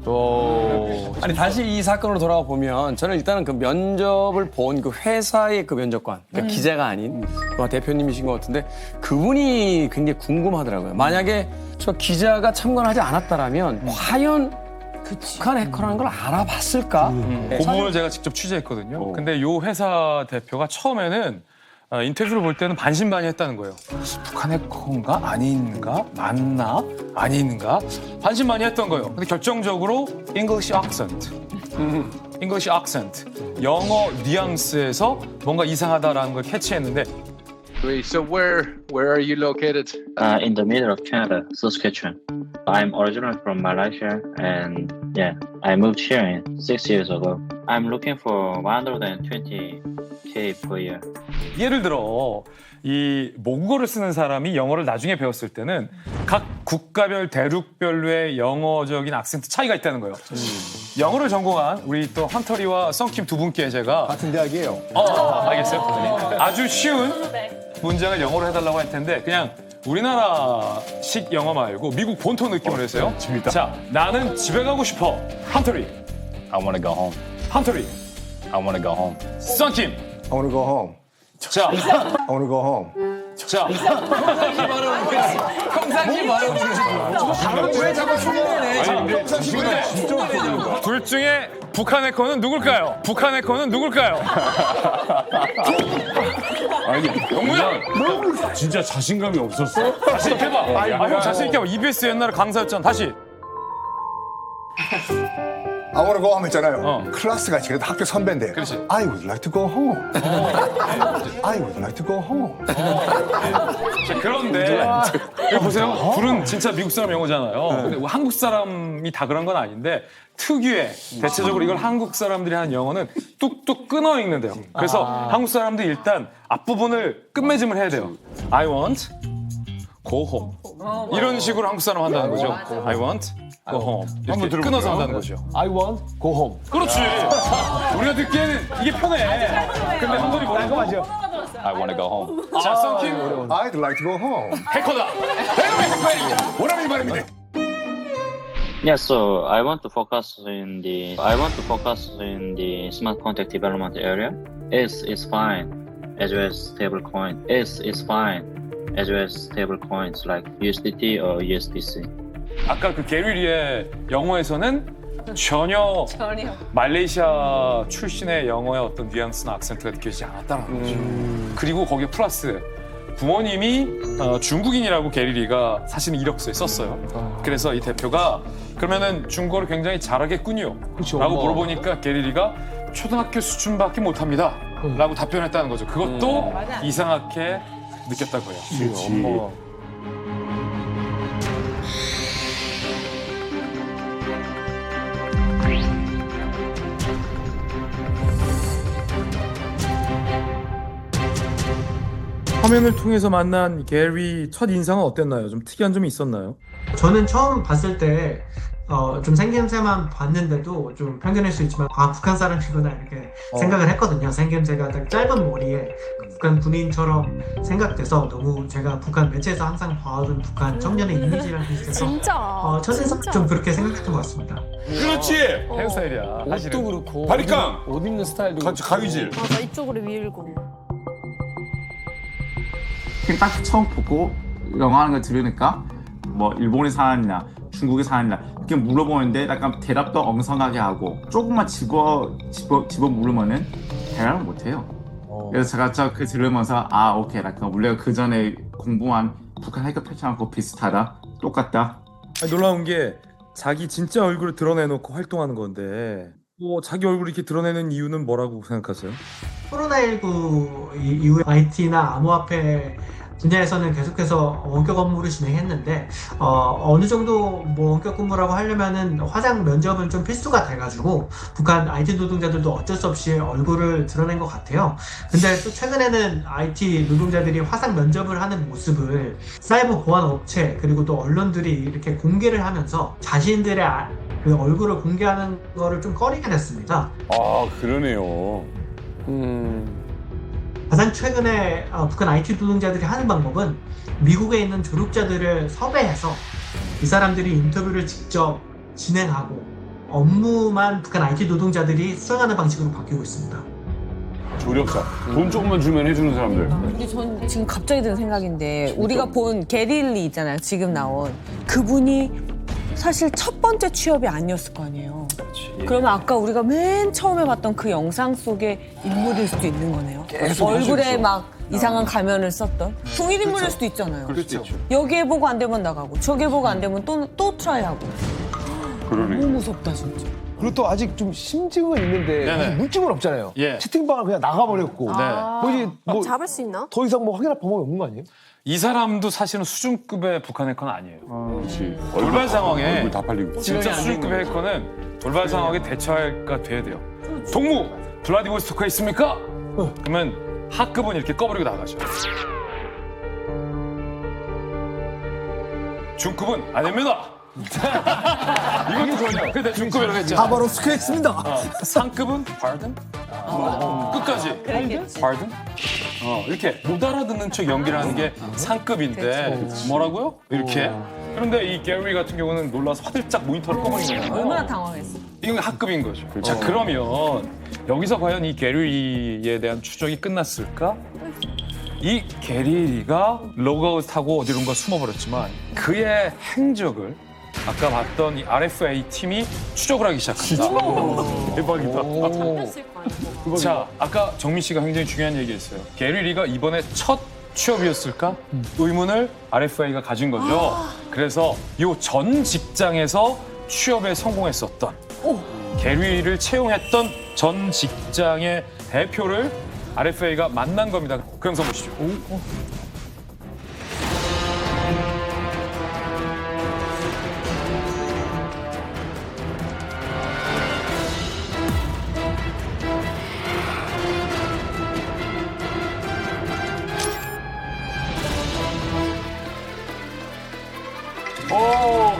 아니 다시 이 사건으로 돌아가 보면 저는 일단은 그 면접을 본 그 회사의 그 면접관, 그러니까 기자가 아닌 대표님이신 것 같은데 그분이 굉장히 궁금하더라고요. 만약에 저 기자가 참관하지 않았다라면 과연 북한 해커라는 걸 알아봤을까? 그 부분을 제가 직접 취재했거든요. 근데 요 회사 대표가 처음에는 인터뷰를 볼 때는 반신반의했다는 거예요. 북한 해커인가 아닌가 맞나 아닌가 반신반의했던 거예요. 근데 결정적으로 English accent, English accent, 영어 뉘앙스에서 뭔가 이상하다라는 걸 캐치했는데. So where are you located? In the middle of Canada, Saskatchewan. I'm originally from Malaysia, and yeah, I moved here 6 years ago. I'm looking for 120K per year. 예를 들어 이 모국어를 쓰는 사람이 영어를 나중에 배웠을 때는 각 국가별 대륙별로의 영어적인 악센트 차이가 있다는 거예요. 영어를 전공한 우리 또 헌터리와 썬킴 두 분께 제가 같은 대학이에요. 알겠어요. 아주 쉬운 문장을 영어로 해달라고 할 텐데 그냥 우리나라식 영어 말고 미국 본토 느낌으로 했어요. 재밌다. 자, 나는 집에 가고 싶어. 헌터리. I wanna go home. 헌터리. I wanna go home. 썬킴. I wanna go home. 자, I wanna go home. 자. 평상시 말하고 왜 자꾸 흉내내? 둘 중에 북한 해커는 누굴까요? 북한 해커는 누굴까요? 아니, 영무야 진짜 자신감이 없었어. 다시 해봐. 형 자신 있게 해봐. EBS 옛날에 강사였잖아. 다시. I wanna go home 했잖아요. 클래스가 지금 학교 선배인데. 그렇지. I would like to go home. I would like to go home. 자, 그런데 이거 보세요. 둘은 진짜 미국 사람 영어잖아요. 근데 한국 사람이 다 그런 건 아닌데 특유의 대체적으로 이걸 한국 사람들이 하는 영어는 뚝뚝 끊어 읽는데요. 그래서 한국 사람들이 일단 앞부분을 끝맺음을 해야 돼요. I want go home. 이런 식으로 한국 사람 한다는 거죠. I want go home. 이렇게 끊어서 한다는 거죠. I want go home. 그렇지. 우리가 듣기에는 이게 편해. 근데 한국이 뭐라고? I wanna go home. 자, 썬킴. I'd like to go home. 해커다. 뭐라는 말입니다. Yeah, so I want to focus in the smart contract development area. Is fine as well as stable coin. Is fine as well as stable coins like USDT or USDC. 아까 그 게리리의 영어에서는 전혀 말레이시아 출신의 영어의 어떤 뉘앙스나 악센트가 느껴지지 않았다는 거죠. 그리고 거기에 플러스 부모님이 중국인이라고 게리리가 사실은 이력서에 썼어요. 그래서 이 대표가 그러면은 중국어를 굉장히 잘하겠군요. 라고 물어보니까 게리리가 초등학교 수준밖에 못합니다. 라고 답변했다는 거죠. 그것도 이상하게 느꼈다고요. 그렇지. 화면을 통해서 만난 게리 첫 인상은 어땠나요? 좀 특이한 점이 있었나요? 저는 처음 봤을 때 좀 생김새만 봤는데도 좀 편견일 수 있지만 북한 사람이구나 이렇게 생각을 했거든요. 생김새가 딱 짧은 머리에 북한 군인처럼 생각돼서 너무 제가 북한 매체에서 항상 봐오던 북한 청년의 이미지랑 비슷해서 진짜. 첫인상 좀 그렇게 생각했던 것 같습니다. 그렇지. 헤어스타일이야. 옷도 그렇고 바리깡. 옷 입는 스타일도 그렇고. 가위질. 맞아, 이쪽으로 밀고. 그냥 딱 처음 보고 영어 하는 걸 들으니까 뭐 일본에 사느냐 중국에 사느냐 이렇게 물어보는데 약간 대답도 엉성하게 하고 조금만 집어 물으면은 대답을 못해요. 그래서 제가 그 들으면서 오케이 약간 우리가 그 전에 공부한 북한 해결 패턴하고 비슷하다 똑같다. 아니, 놀라운 게 자기 진짜 얼굴을 드러내놓고 활동하는 건데 자기 얼굴을 이렇게 드러내는 이유는 뭐라고 생각하세요? 코로나19 이후에 IT나 암호화폐 분야에서는 계속해서 원격 업무를 진행했는데 어느 정도 뭐 원격 근무라고 하려면은 화상 면접은 좀 필수가 돼가지고 북한 IT 노동자들도 어쩔 수 없이 얼굴을 드러낸 것 같아요. 근데 또 최근에는 IT 노동자들이 화상 면접을 하는 모습을 사이버 보안 업체 그리고 또 언론들이 이렇게 공개를 하면서 자신들의 그 얼굴을 공개하는 거를 좀 꺼리게 됐습니다. 그러네요. 가장 최근에 북한 IT 노동자들이 하는 방법은 미국에 있는 조력자들을 섭외해서 이 사람들이 인터뷰를 직접 진행하고 업무만 북한 IT 노동자들이 수행하는 방식으로 바뀌고 있습니다. 조력자. 돈 조금만 주면 해주는 사람들. 근데 전 지금 갑자기 든 생각인데 우리가 본 게릴리 있잖아요. 지금 나온 그분이 사실 첫 번째 취업이 아니었을 거 아니에요. 그러면 아까 우리가 맨 처음에 봤던 그 영상 속의 인물일 수도 있는 거네요. 얼굴에 막 이상한 가면을 썼던 동일 인물일 수도 있잖아요. 그렇죠. 여기에 보고 안 되면 나가고 저기에 보고 안 되면 또 트라이하고. 그러네. 너무 무섭다 진짜. 그리고 또 아직 좀 심증은 있는데 네네. 아직 물증은 없잖아요. 예. 채팅방을 그냥 나가버렸고 뭐 잡을 수 있나? 더 이상 뭐 확인할 방법이 없는 거 아니에요? 이 사람도 사실은 수준급의 북한 해커는 아니에요. 그렇지. 돌발 상황에 얼굴 다 팔리고. 진짜 수준급의 해커는 돌발 상황에 대처가 돼야 돼요. 동무 블라디보스토크에 있습니까? 그러면 하급은 이렇게 꺼버리고 나가죠. 중급은 아닙니다. 이것도 좋아요. 근데 중급이라고 했죠. 바바로스크에 있습니다. 상급은 pardon? 끝까지 pardon? 이렇게 못 알아듣는 척 연기를 하는 게 상급인데 뭐라고요? 이렇게. 그런데 이 게리 같은 경우는 놀라서 화들짝 모니터를 꺼버린 거예요. 얼마나 당황했어. 이건 하급인 거죠. 자, 그러면 여기서 과연 이 게리에 대한 추적이 끝났을까? 이 게리가 로그아웃하고 어디론가 숨어버렸지만 그의 행적을 아까 봤던 이 RFA 팀이 추적을 하기 시작합니다. 대박이다. 자, 아까 정민 씨가 굉장히 중요한 얘기했어요. 게리 리가 이번에 첫 취업이었을까? 의문을 RFA가 가진 거죠. 그래서 이 전 직장에서 취업에 성공했었던 게리를 채용했던 전 직장의 대표를 RFA가 만난 겁니다. 그 영상 보시죠.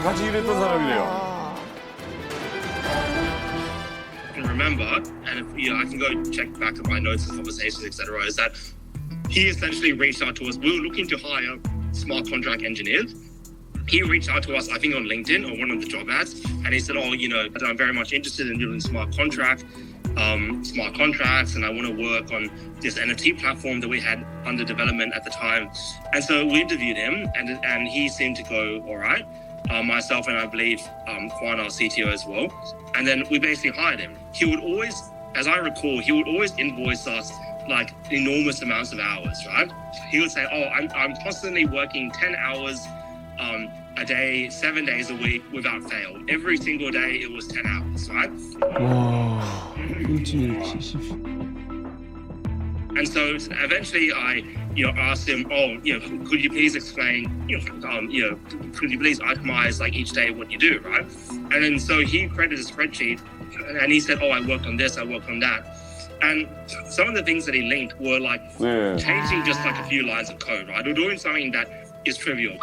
같이 일했던 사람이래요. Remember, and if, I can go check back at my notes and conversations, etc., is that he essentially reached out to us. We were looking to hire smart contract engineers. He reached out to us, I think, on LinkedIn or one of the job ads, and he said, I'm very much interested in doing smart contracts, and I want to work on this NFT platform that we had under development at the time. And so we interviewed him, and he seemed to go all right. Myself and I believe Kwan, our CTO, as well. And then we basically hired him. He would always, as I recall, he would always invoice us like enormous amounts of hours, right? He would say, "Oh, I'm constantly working 10 hours a day, 7 days a week without fail. Every single day it was 10 hours, right?" And so eventually I, asked him, could you please explain, could you please itemize like each day what you do, right? And then so he created a spreadsheet and he said, I worked on this, I worked on that. And some of the things that he linked were like changing just like a few lines of code, right? Or doing something that is trivial.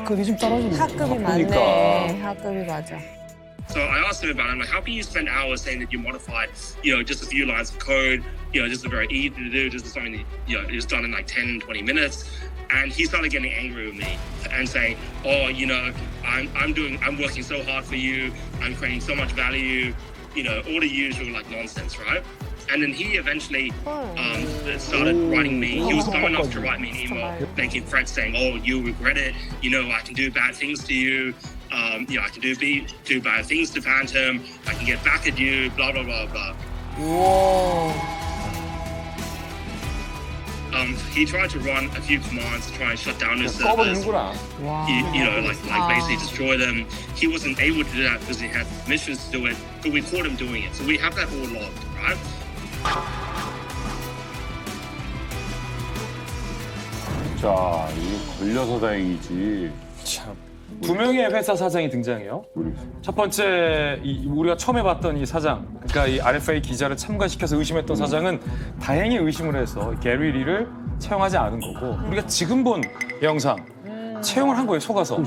그게 좀 떨어지네. 학급이 맞네. 학급이 맞아. So I asked him about it. I'm like, how can you spend hours saying that you modified, just a few lines of code, just a very easy to do, just something that, is done in like 10, 20 minutes. And he started getting angry with me and saying, I'm working so hard for you. I'm creating so much value, all the usual like nonsense, right? And then he eventually started writing me. He was dumb enough to write me an email, making threats saying, you'll regret it. I can do bad things to you. I can do bad things to Phantom. I can get back at you. Blah blah blah blah. Whoa. He tried to run a few commands to try and shut down his servers. Wow. Like basically destroy them. He wasn't able to do that because he had missions to do it, but we caught him doing it. So we have that all logged, right? 자, 이게 걸려서 다행이지. 참. 두 명의 회사 사장이 등장해요. 첫 번째 우리가 처음에 봤던 이 사장, 그러니까 이 RFA 기자를 참가시켜서 의심했던 사장은 다행히 의심을 해서 게리 리를 채용하지 않은 거고, 우리가 지금 본 영상 채용을 한 거예요, 속아서.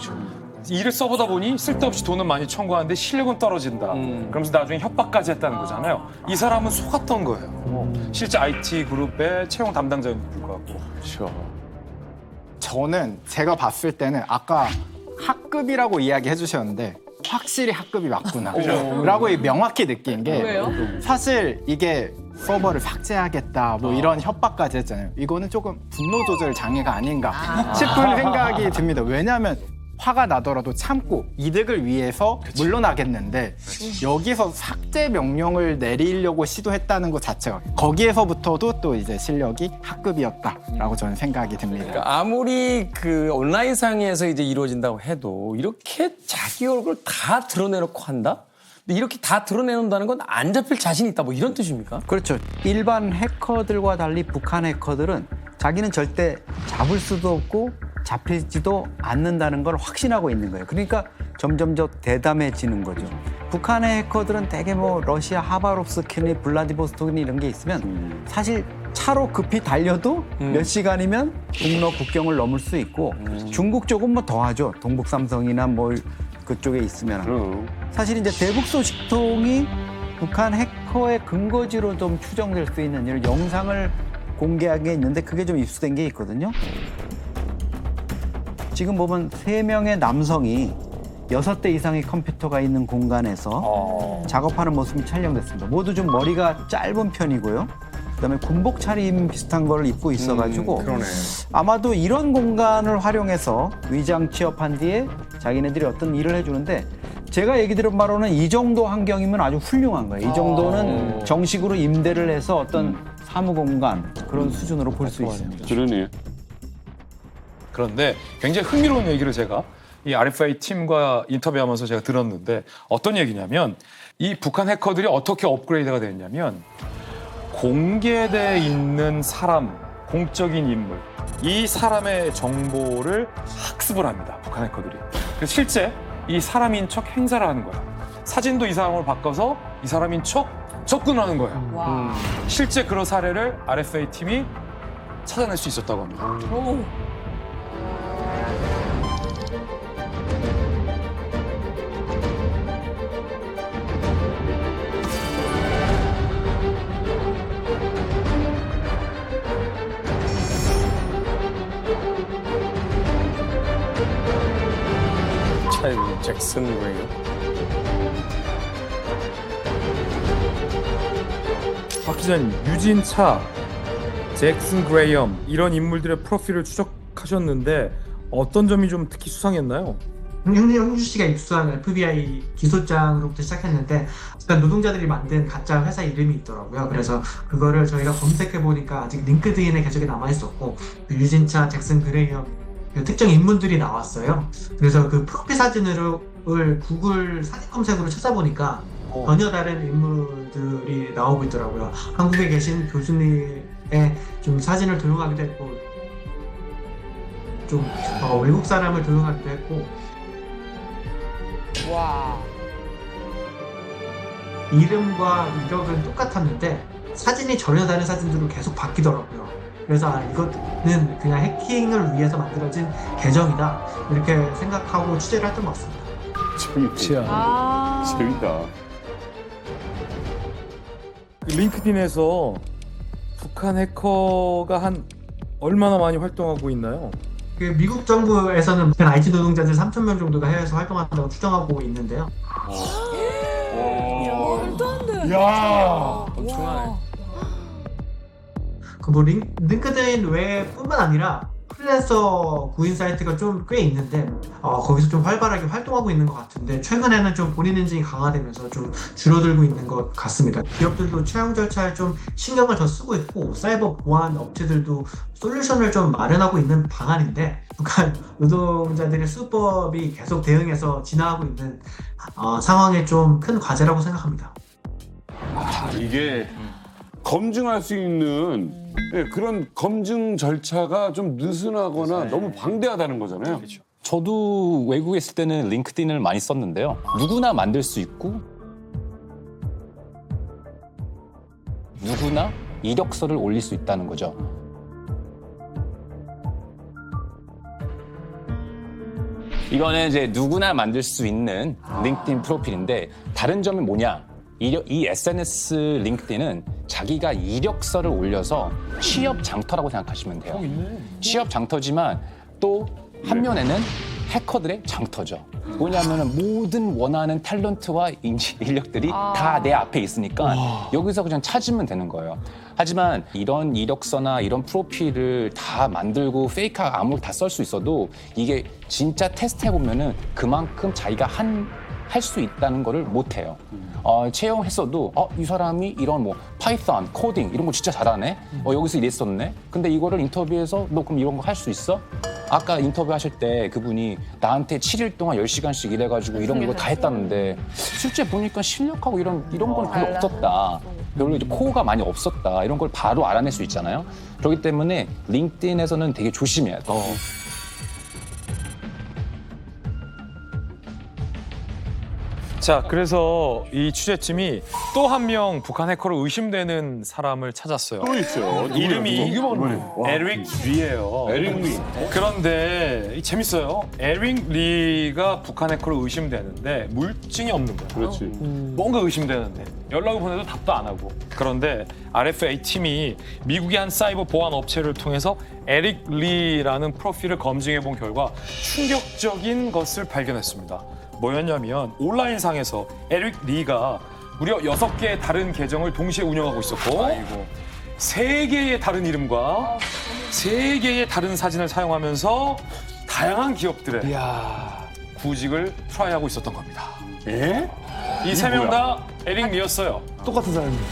일을 써보다 보니 쓸데없이 돈은 많이 청구하는데 실력은 떨어진다. 그러면서 나중에 협박까지 했다는 거잖아요. 이 사람은 속았던 거예요. 실제 IT 그룹의 채용 담당자였는데 불구하고. 그렇죠. 저는 제가 봤을 때는 아까 학급이라고 이야기해 주셨는데 확실히 학급이 맞구나 라고 명확히 느낀 게 왜요? 사실 이게 서버를 삭제하겠다 뭐 이런 협박까지 했잖아요. 이거는 조금 분노 조절 장애가 아닌가 싶은 생각이 듭니다. 왜냐하면 화가 나더라도 참고 이득을 위해서 물러나겠는데 여기서 삭제 명령을 내리려고 시도했다는 것 자체가 거기에서부터도 또 이제 실력이 학급이었다라고 저는 생각이 듭니다. 그러니까 아무리 그 온라인상에서 이제 이루어진다고 해도 이렇게 자기 얼굴 다 드러내놓고 한다? 근데 이렇게 다 드러내놓는다는 건 안 잡힐 자신이 있다 뭐 이런 뜻입니까? 그렇죠. 일반 해커들과 달리 북한 해커들은 자기는 절대 잡을 수도 없고 잡히지도 않는다는 걸 확신하고 있는 거예요. 그러니까 점점 더 대담해지는 거죠. 북한의 해커들은 대개 뭐 러시아 하바롭스크니 블라디보스토크니 이런 게 있으면 사실 차로 급히 달려도 몇 시간이면 북러 국경을 넘을 수 있고 중국 쪽은 뭐 더하죠. 동북 삼성이나 뭐 그쪽에 있으면 사실 이제 대북 소식통이 북한 해커의 근거지로 좀 추정될 수 있는 이런 영상을 공개한 게 있는데 그게 좀 입수된 게 있거든요. 지금 보면 3명의 남성이 6대 이상의 컴퓨터가 있는 공간에서 작업하는 모습이 촬영됐습니다. 모두 좀 머리가 짧은 편이고요. 그다음에 군복 차림 비슷한 걸 입고 있어가지고 아마도 이런 공간을 활용해서 위장 취업한 뒤에 자기네들이 어떤 일을 해주는데 제가 얘기 들은 바로는 이 정도 환경이면 아주 훌륭한 거예요. 이 정도는 정식으로 임대를 해서 어떤 사무공간 그런 수준으로 볼 수 있습니다. 그러네요. 그런데 굉장히 흥미로운 얘기를 제가 이 RFA 팀과 인터뷰하면서 제가 들었는데 어떤 얘기냐면 이 북한 해커들이 어떻게 업그레이드가 됐냐면 공개돼 있는 사람, 공적인 인물, 이 사람의 정보를 학습을 합니다. 북한 해커들이. 그래서 실제 이 사람인 척 행사를 하는 거야. 사진도 이 사람을 바꿔서 이 사람인 척 접근하는 거예요. 실제 그런 사례를 RFA 팀이 찾아낼 수 있었다고 합니다. 잭슨 그레이엄. 박 기자님, 유진차, 잭슨 그레이엄 이런 인물들의 프로필을 추적하셨는데 어떤 점이 좀 특히 수상했나요? 형준 씨가 입수한 FBI 기소장으로부터 시작했는데 노동자들이 만든 가짜 회사 이름이 있더라고요. 그래서 그거를 저희가 검색해 보니까 아직 링크드인의 계정에 남아 있었고 그 유진차, 잭슨 그레이엄 그 특정 인물들이 나왔어요. 그래서 그 프로필 사진을 구글 사진 검색으로 찾아보니까 전혀 다른 인물들이 나오고 있더라고요. 한국에 계신 교수님의 좀 사진을 도용하기도 했고 좀 외국 사람을 도용하기도 했고 와. 이름과 이력은 똑같았는데 사진이 전혀 다른 사진들로 계속 바뀌더라고요. 그래서 이거는 그냥 해킹을 위해서 만들어진 계정이다 이렇게 생각하고 취재를 했던 것 같습니다. 재밌다. 재밌다. 링크드인에서 북한 해커가 한 얼마나 많이 활동하고 있나요? 그 미국 정부에서는 IT 노동자들 3,000명 정도가 해외에서 활동한다고 추정하고 있는데요. 말도 안 돼. 야, 엄청나네. 그 링크드인 외뿐만 아니라 프리랜서 구인 사이트가 좀 꽤 있는데 거기서 좀 활발하게 활동하고 있는 것 같은데 최근에는 좀 본인 인증이 강화되면서 좀 줄어들고 있는 것 같습니다. 기업들도 채용 절차에 좀 신경을 더 쓰고 있고 사이버 보안 업체들도 솔루션을 좀 마련하고 있는 방안인데 북한 노동자들의 수법이 계속 대응해서 진화하고 있는 상황에 좀 큰 과제라고 생각합니다. 이게 검증할 수 있는 그런 검증 절차가 좀 느슨하거나 너무 방대하다는 거잖아요. 저도 외국에 있을 때는 링크드인을 많이 썼는데요. 누구나 만들 수 있고 누구나 이력서를 올릴 수 있다는 거죠. 이거는 이제 누구나 만들 수 있는 링크드인 프로필인데 다른 점이 뭐냐? 이 SNS 링크드인은 자기가 이력서를 올려서 취업 장터라고 생각하시면 돼요. 취업 장터지만 또 한면에는 해커들의 장터죠. 뭐냐면은 모든 원하는 탤런트와 인력들이 다 내 앞에 있으니까 여기서 그냥 찾으면 되는 거예요. 하지만 이런 이력서나 이런 프로필을 다 만들고 페이크하고 아무리 다 쓸 수 있어도 이게 진짜 테스트해보면은 그만큼 자기가 할 수 있다는 거를 못 해요. 채용했어도 이 사람이 이런 뭐 파이썬, 코딩 이런 거 진짜 잘하네. 여기서 이랬었네. 근데 이거를 인터뷰에서 너 그럼 이런 거 할 수 있어? 아까 인터뷰 하실 때 그분이 나한테 7일 동안 10시간씩 일해가지고 이런 거 다 했다는데 실제 보니까 실력하고 이런 건 별로 없었다. 별로 이제 코어가 많이 없었다. 이런 걸 바로 알아낼 수 있잖아요. 그렇기 때문에 링크드인에서는 되게 조심해야 돼요. 자, 그래서 이 취재팀이 또 한 명 북한 해커로 의심되는 사람을 찾았어요. 또 있어요. 이름이 에릭 리예요. 에릭 리. 그런데 재밌어요. 에릭 리가 북한 해커로 의심되는데 물증이 없는 거예요. 그렇지. 뭔가 의심되는데 연락을 보내도 답도 안 하고. 그런데 RFA 팀이 미국의 한 사이버 보안 업체를 통해서 에릭 리라는 프로필을 검증해 본 결과 충격적인 것을 발견했습니다. 뭐였냐면 온라인상에서 에릭 리가 무려 6개의 다른 계정을 동시에 운영하고 있었고 3개의 다른 이름과 3개의 다른 사진을 사용하면서 다양한 기업들의 구직을 트라이하고 있었던 겁니다. 예? 이 3명 다 에릭 리였어요. 똑같은 사람이에요.